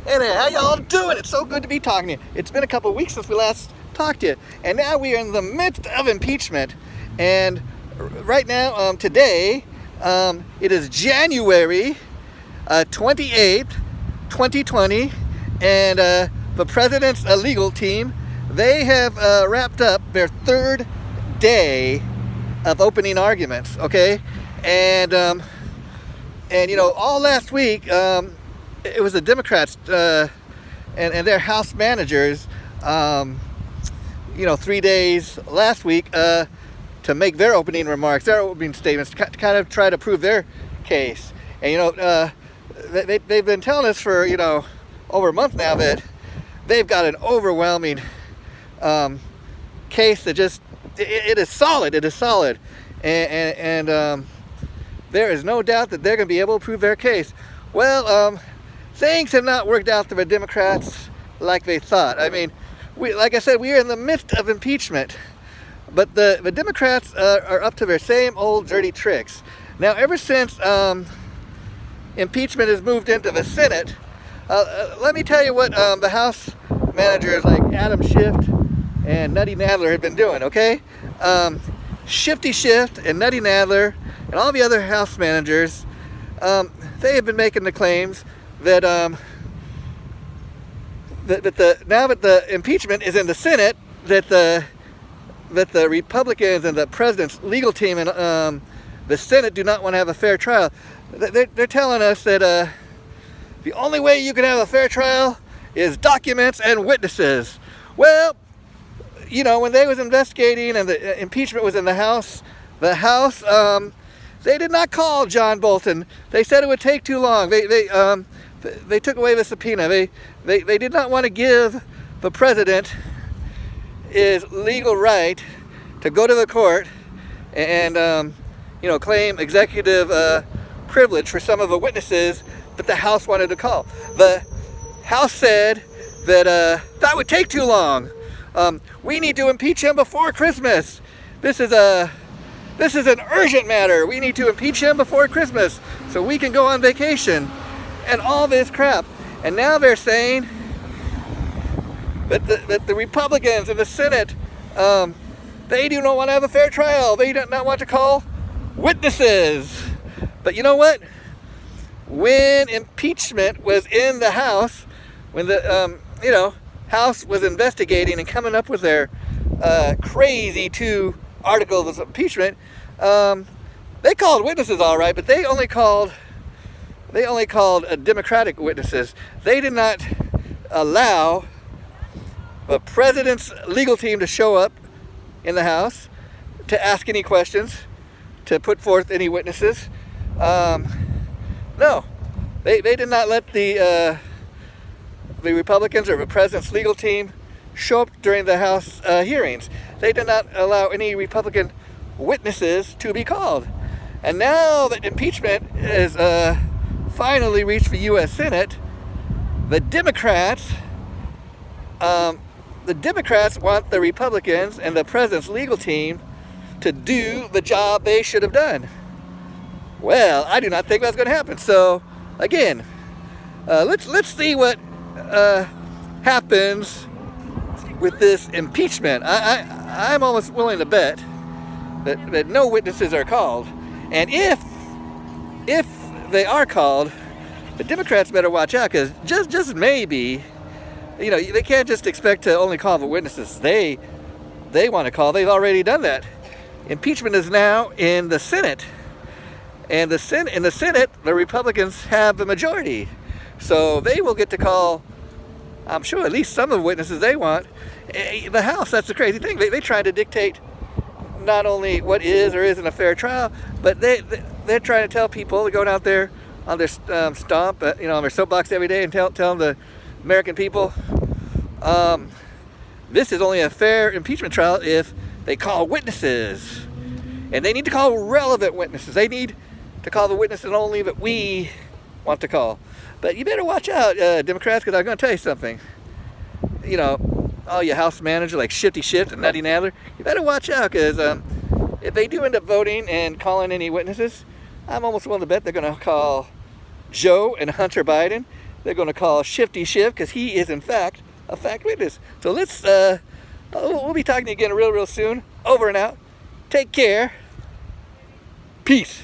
Hey there, how y'all doing? It's so good to be talking to you. It's been a couple weeks since we last talked to you, and now we are in the midst of impeachment. And right now, today, it is January 28th, 2020, and the president's legal team, they have wrapped up their third day of opening arguments, okay? And all last week, it was the Democrats and their House managers, 3 days last week to make their opening remarks, their opening statements, to kind of try to prove their case. And they've been telling us for over a month now that they've got an overwhelming case that just it is solid. It is solid, and there is no doubt that they're going to be able to prove their case. Well, things have not worked out for the Democrats like they thought. I mean, like I said, we are in the midst of impeachment, but the Democrats are up to their same old dirty tricks. Now, ever since impeachment has moved into the Senate, let me tell you what the House managers like Adam Schiff and Nutty Nadler have been doing, okay? Shifty Schiff and Nutty Nadler and all the other House managers, they have been making the claims that now that the impeachment is in the Senate, that the Republicans and the president's legal team and the Senate do not want to have a fair trial. They're telling us that the only way you can have a fair trial is documents and witnesses. Well, when they was investigating and the impeachment was in the House, they did not call John Bolton. They said it would take too long. They took away the subpoena. They did not want to give the president his legal right to go to the court and claim executive privilege for some of the witnesses that the House wanted to call. The House said that that would take too long. We need to impeach him before Christmas. This is an urgent matter. We need to impeach him before Christmas so we can go on vacation and all this crap. And now they're saying that the Republicans in the Senate, they do not want to have a fair trial. They do not want to call witnesses. But you know what? When impeachment was in the House, when the House was investigating and coming up with their crazy 2 articles of impeachment, they called witnesses all right, but they only called Democratic witnesses. They did not allow the president's legal team to show up in the House to ask any questions, to put forth any witnesses. No, they did not let the Republicans or the president's legal team show up during the House hearings. They did not allow any Republican witnesses to be called. And now that impeachment has finally reached the U.S. Senate, the Democrats want the Republicans and the president's legal team to do the job they should have done. Well, I do not think that's going to happen. So, again, let's see what happens with this impeachment. I'm almost willing to bet that no witnesses are called. And if they are called, the Democrats better watch out, because just maybe, they can't just expect to only call the witnesses they want to call. They've already done that. Impeachment is now in the Senate. And in the Senate, the Republicans have the majority. So they will get to call, I'm sure, at least some of the witnesses they want. The House, that's the crazy thing. They try to dictate not only what is or isn't a fair trial, but they're trying to tell people, they're going out there on their stomp, on their soapbox every day and tell the American people, this is only a fair impeachment trial if they call witnesses. And they need to call relevant witnesses. They need to call the witnesses only that we want to call. But you better watch out, Democrats, because I'm going to tell you something. All your House managers like Shifty Schiff and Nutty Nadler, you better watch out, because if they do end up voting and calling any witnesses, I'm almost willing to bet they're going to call Joe and Hunter Biden they're going to call Shifty Schiff because he is, in fact, a fact witness. So let's, we'll be talking to you again real soon. Over and out. Take care. Peace.